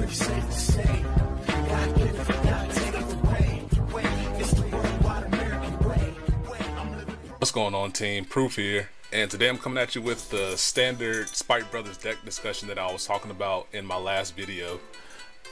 pretty safe to say. God give it, God take it away. It's the worldwide American way. What's going on, team? Proof here, and today I'm coming at you with the standard Spike Brothers deck discussion that I was talking about in my last video.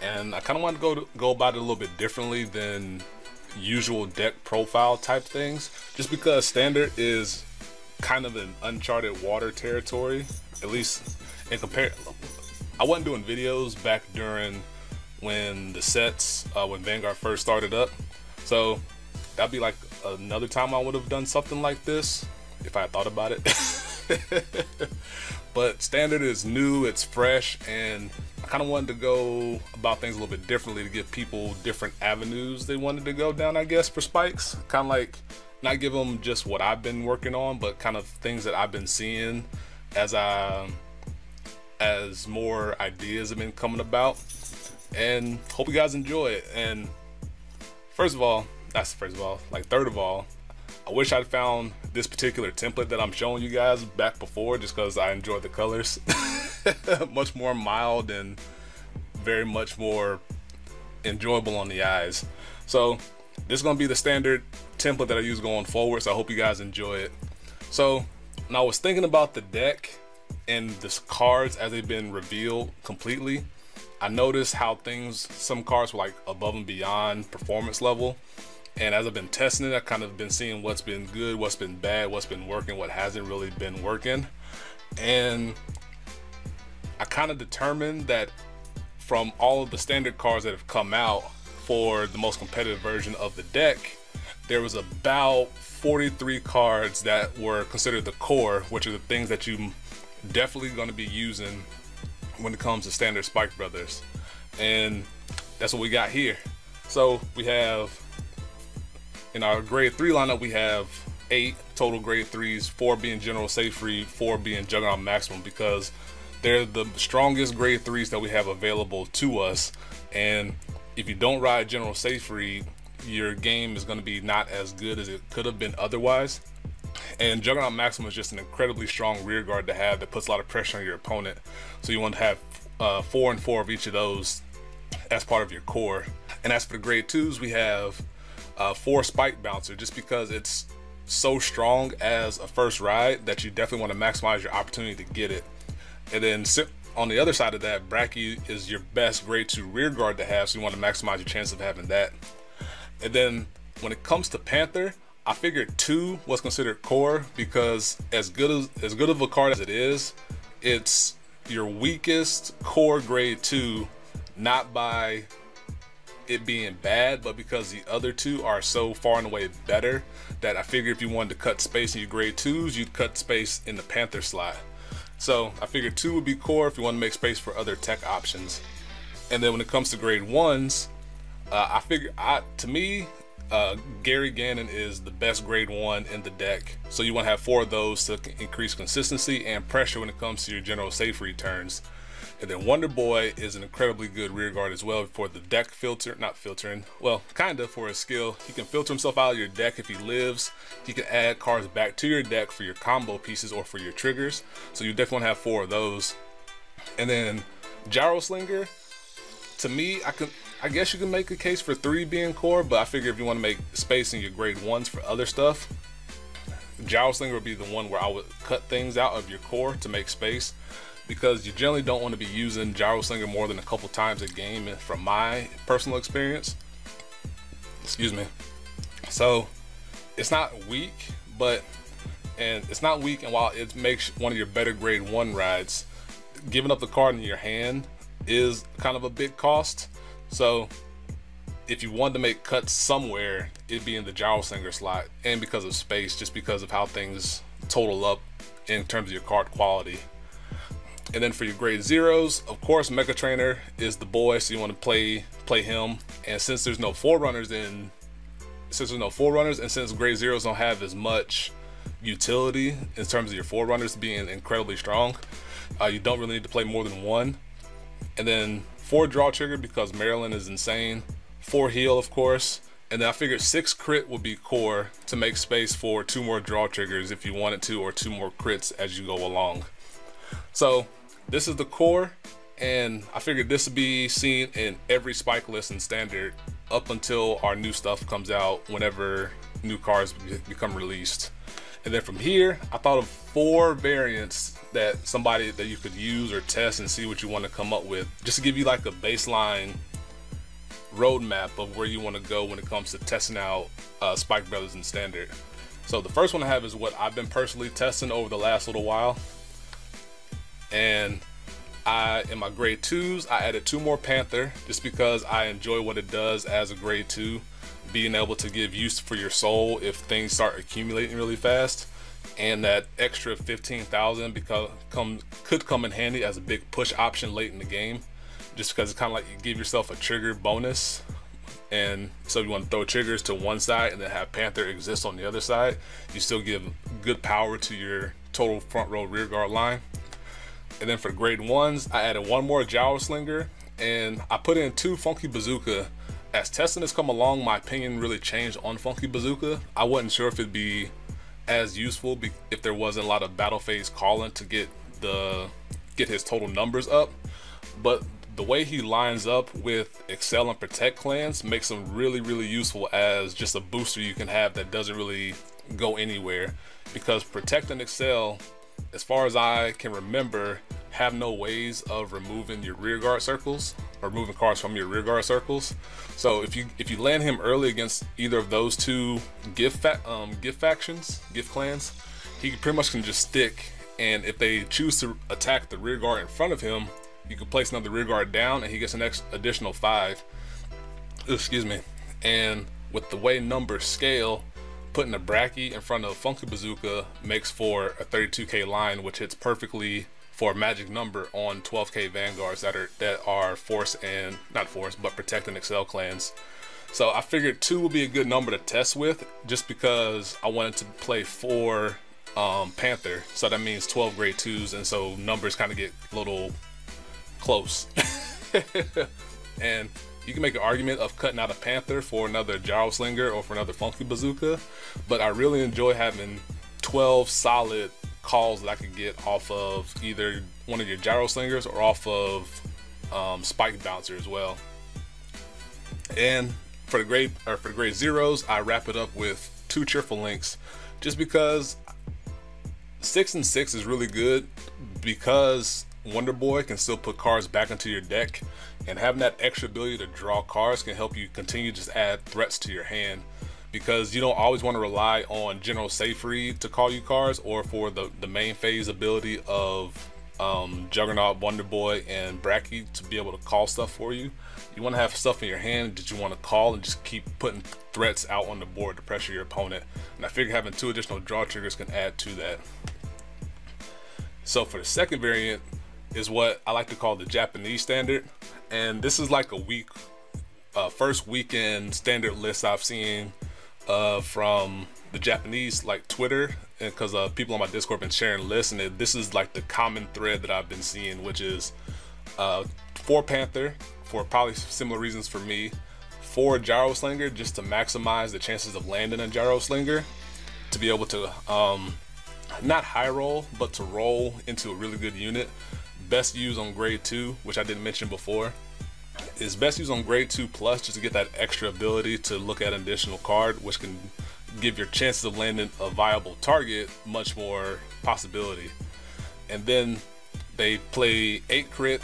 And I kind of wanted to go about it a little bit differently than usual deck profile type things, just because standard is kind of an uncharted water territory, at least in I wasn't doing videos back during when the sets when Vanguard first started up, so that'd be like another time I would have done something like this if I had thought about it. But standard is new, it's fresh, and I kind of wanted to go about things a little bit differently to give people different avenues they wanted to go down, I guess, for spikes. Kind of like not give them just what I've been working on, but kind of things that I've been seeing as more ideas have been coming about. And hope you guys enjoy it. And third of all, I wish I'd found this particular template that I'm showing you guys back before, just because I enjoy the colors. Much more mild and very much more enjoyable on the eyes. So this is going to be the standard template that I use going forward, so I hope you guys enjoy it. So when I was thinking about the deck and the cards as they've been revealed completely, I noticed how some cards were like above and beyond performance level. And as I've been testing it, I've kind of been seeing what's been good, what's been bad, what's been working, what hasn't really been working. And I kind of determined that from all of the standard cards that have come out for the most competitive version of the deck, there was about 43 cards that were considered the core, which are the things that you definitely going to be using when it comes to standard Spike Brothers. And that's what we got here. So we have, in our grade 3 lineup, we have 8 total grade 3s, 4 being general safe free, 4 being Juggernaut maximum, because they're the strongest grade 3s that we have available to us. And if you don't ride general safe free, your game is going to be not as good as it could have been otherwise. And Juggernaut maximum is just an incredibly strong rear guard to have that puts a lot of pressure on your opponent. So you want to have 4 and 4 of each of those as part of your core. And as for the grade 2s, we have 4 Spike Bouncer, just because it's so strong as a first ride that you definitely want to maximize your opportunity to get it. And then on the other side of that, Bracky is your best grade 2 rear guard to have, so you want to maximize your chance of having that. And then when it comes to Panther, I figured 2 was considered core, because as good of a card as it is, it's your weakest core grade 2, not by it being bad, but because the other 2 are so far and away better that I figured if you wanted to cut space in your grade 2s, you'd cut space in the Panther slot. So I figured 2 would be core if you want to make space for other tech options. And then when it comes to grade 1s, I figure, to me, Gary Gannon is the best grade 1 in the deck. So you want to have 4 of those to increase consistency and pressure when it comes to your general safe free turns. And then Wonder Boy is an incredibly good rear guard as well for the deck for his skill. He can filter himself out of your deck if he lives. He can add cards back to your deck for your combo pieces or for your triggers. So you definitely want to have 4 of those. And then Gyro Slinger, to me, I guess you can make a case for 3 being core, but I figure if you want to make space in your grade 1s for other stuff, Gyro Slinger would be the one where I would cut things out of your core to make space, because you generally don't want to be using Gyro Slinger more than a couple times a game from my personal experience. Excuse me. So it's not weak, and while it makes one of your better grade 1 rides, giving up the card in your hand is kind of a big cost. So if you wanted to make cuts somewhere, it'd be in the Gyro Slinger slot, and because of space, just because of how things total up in terms of your card quality. And then for your grade 0s, of course, Mecha Trainer is the boy, so you want to play him. And since there's no Forerunners, and since grade 0s don't have as much utility in terms of your Forerunners being incredibly strong, you don't really need to play more than 1. And then 4 draw trigger, because Maryland is insane. 4 heal, of course. And then I figured 6 crit would be core to make space for 2 more draw triggers if you wanted to, or 2 more crits as you go along. So this is the core, and I figured this would be seen in every spike list in standard up until our new stuff comes out, whenever new cards become released. And then from here, I thought of 4 variants that you could use or test and see what you want to come up with, just to give you like a baseline roadmap of where you want to go when it comes to testing out Spike Brothers in standard. So the first one I have is what I've been personally testing over the last little while, and in my grade 2s, I added 2 more Panther just because I enjoy what it does as a grade 2, being able to give use for your soul if things start accumulating really fast, and that extra 15,000 could come in handy as a big push option late in the game, just because it's kind of like you give yourself a trigger bonus. And so if you want to throw triggers to one side and then have Panther exist on the other side, you still give good power to your total front row rear guard line. And then for grade 1s, I added 1 more Gyro Slinger, and I put in 2 Funky Bazooka. As testing has come along, my opinion really changed on Funky Bazooka. I wasn't sure if it'd be as useful if there wasn't a lot of battle phase calling to get his total numbers up, but the way he lines up with Excel and Protect clans makes him really, really useful as just a booster you can have that doesn't really go anywhere, because Protect and Excel, as far as I can remember, have no ways of removing your rear guard circles or removing cards from your rear guard circles. So if you land him early against either of those 2 gift clans, he pretty much can just stick, and if they choose to attack the rear guard in front of him, you can place another rear guard down and he gets an additional 5. Excuse me. And with the way numbers scale, putting a Bracky in front of Funky Bazooka makes for a 32k line, which hits perfectly for a magic number on 12k Vanguards that are Force and not Force, but Protect and Excel clans. So I figured 2 would be a good number to test with, just because I wanted to play 4 Panther, so that means 12 grade 2s, and so numbers kind of get a little close. And you can make an argument of cutting out a Panther for another Gyro Slinger or for another Funky Bazooka, but I really enjoy having 12 solid calls that I could get off of either one of your Gyro Slingers or off of Spike Bouncer as well. And for the grade 0s, I wrap it up with 2 Cheerful Links, just because 6 and 6 is really good, because Wonder Boy can still put cards back into your deck, and having that extra ability to draw cards can help you continue to just add threats to your hand, because you don't always want to rely on General Safe Read to call you cards, or for the main phase ability of Juggernaut, Wonder Boy, and Bracky to be able to call stuff for you. You want to have stuff in your hand that you want to call and just keep putting threats out on the board to pressure your opponent, and I figure having 2 additional draw triggers can add to that. So for the second variant is what I like to call the Japanese standard, and this is like a first weekend standard list I've seen from the Japanese like Twitter, and because people on my Discord have been sharing lists, and this is like the common thread that I've been seeing, which is 4 Panther for probably similar reasons for me, 4 Gyro Slinger just to maximize the chances of landing a Gyro Slinger, to be able to not high roll, but to roll into a really good unit. Best use on grade 2, which I didn't mention before, is best use on grade 2 plus, just to get that extra ability to look at an additional card, which can give your chances of landing a viable target much more possibility. And then they play 8 crit,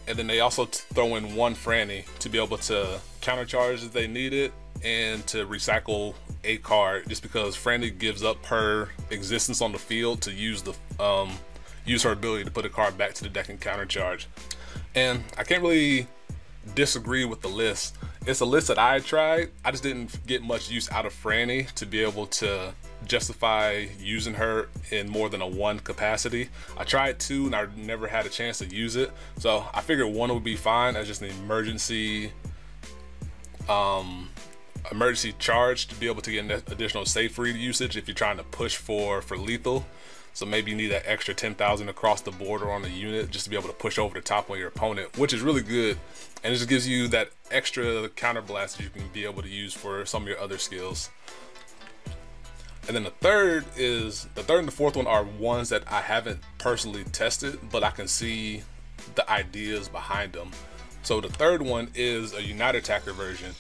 and then they also throw in 1 Franny to be able to countercharge if they need it, and to recycle a card, just because Franny gives up her existence on the field to use her ability to put a card back to the deck and countercharge. And I can't really disagree with the list. It's a list that I tried. I just didn't get much use out of Franny to be able to justify using her in more than a 1 capacity. I tried 2 and I never had a chance to use it, so I figured 1 would be fine as just an emergency charge to be able to get an additional safe read usage if you're trying to push for lethal. So maybe you need that extra 10,000 across the board or on the unit just to be able to push over the top on your opponent, which is really good, and it just gives you that extra counter blast that you can be able to use for some of your other skills. And then the third and the fourth one are ones that I haven't personally tested, but I can see the ideas behind them. So the third one is a Unite Attacker version.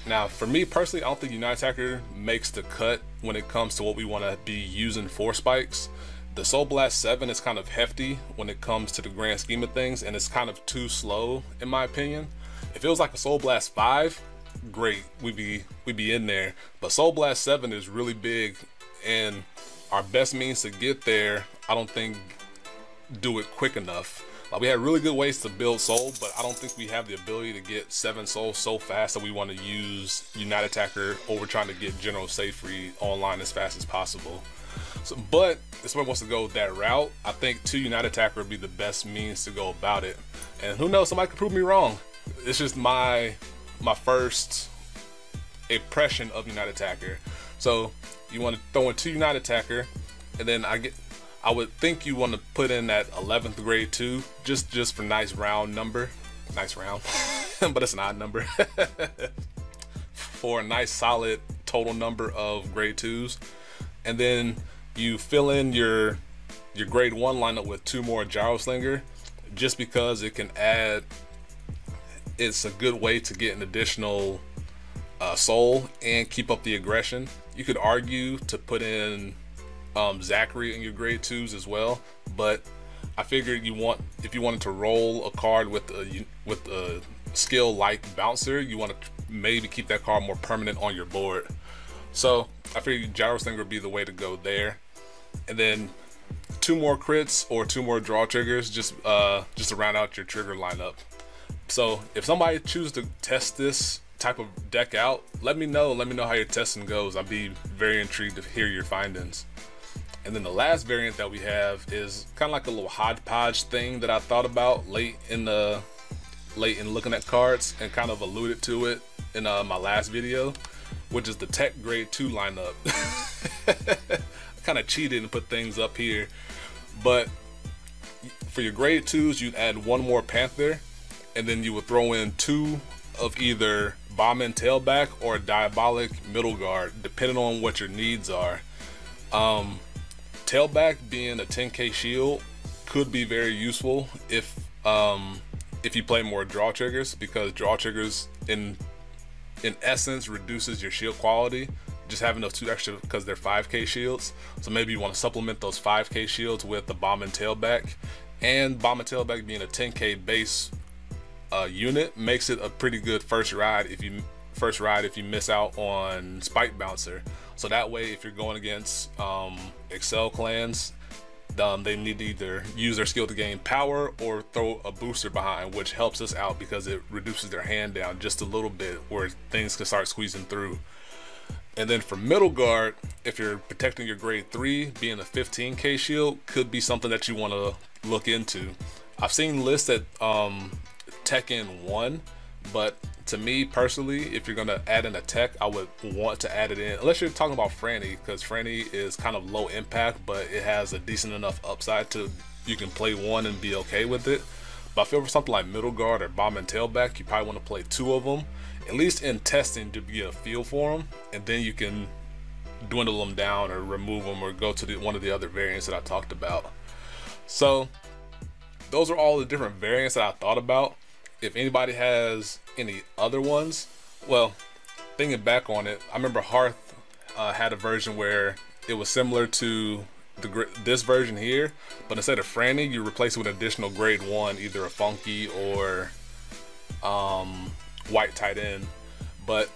Now, for me personally, I don't think Unite Attacker makes the cut when it comes to what we want to be using for spikes. The Soul Blast 7 is kind of hefty when it comes to the grand scheme of things, and it's kind of too slow in my opinion. If it was like a Soul Blast 5, great, we'd be in there. But Soul Blast 7 is really big, and our best means to get there, I don't think do it quick enough. Like, we had really good ways to build soul, but I don't think we have the ability to get 7 souls so fast that we want to use Unite Attacker over trying to get General Safety online as fast as possible. So, but if someone wants to go that route, I think 2 Unite Attacker would be the best means to go about it. And who knows, somebody could prove me wrong. It's just my first impression of Unite Attacker. So you want to throw in 2 Unite Attacker, and then I would think you want to put in that 11th grade 2, just for nice round number. Nice round, but it's an odd number. For a nice solid total number of grade 2s. And then you fill in your grade 1 lineup with 2 more Gyroslinger, just because it can add, it's a good way to get an additional soul and keep up the aggression. You could argue to put in Zachary in your grade 2s as well, but I figured if you wanted to roll a card with a skill like Bouncer, you want to maybe keep that card more permanent on your board. So I figured Gyroslinger would be the way to go there. And then 2 more crits or 2 more draw triggers, just to round out your trigger lineup. So if somebody chooses to test this type of deck out, let me know how your testing goes. I'd be very intrigued to hear your findings. And then the last variant that we have is kind of like a little hodgepodge thing that I thought about late in looking at cards, and kind of alluded to it in my last video, which is the Tech grade 2 lineup. Kind of cheated and put things up here, but for your grade 2s, you'd add 1 more Panther, and then you would throw in 2 of either Bombing Tailback or Diabolic Middle Guard, depending on what your needs are. Tailback being a 10k shield could be very useful if you play more draw triggers, because draw triggers in essence reduces your shield quality, just having those 2 extra, because they're 5k shields. So maybe you want to supplement those 5k shields with the Bombing Tailback, and Bombing Tailback being a 10k base unit makes it a pretty good first ride if you miss out on Spike Bouncer. So that way, if you're going against Excel clans, they need to either use their skill to gain power or throw a booster behind, which helps us out because it reduces their hand down just a little bit, where things can start squeezing through. And then for Middle Guard, if you're protecting your grade 3, being a 15k shield could be something that you want to look into. I've seen lists that Tekken 1, but to me personally, if you're gonna add in a tech, I would want to add it in, unless you're talking about Franny, because Franny is kind of low impact, but it has a decent enough upside to you can play 1 and be okay with it. But I feel for something like Middle Guard or Bombing Tailback, you probably want to play 2 of them, at least in testing, to get a feel for them, and then you can dwindle them down or remove them or go to one of the other variants that I talked about. So those are all the different variants that I thought about. If anybody has any other ones, well, thinking back on it, I remember Hearth had a version where it was similar to this version here, but instead of Franny, you replace it with an additional grade 1, either a Funky or White tight end. But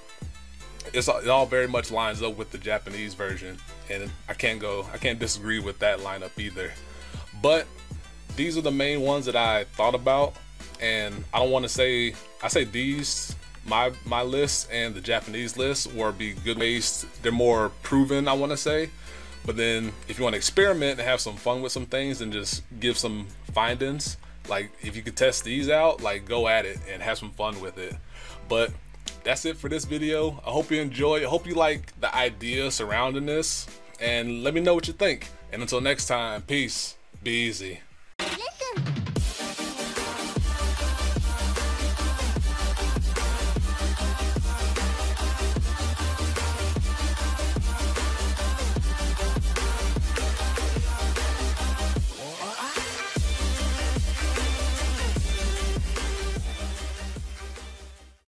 it all very much lines up with the Japanese version, and I can't disagree with that lineup either. But these are the main ones that I thought about. And I don't want to say, I say these, my list and the Japanese list will be good ways. They're more proven, I want to say. But then if you want to experiment and have some fun with some things and just give some findings, like if you could test these out, like go at it and have some fun with it. But that's it for this video. I hope you enjoy. I hope you like the idea surrounding this, and let me know what you think. And until next time, peace, be easy.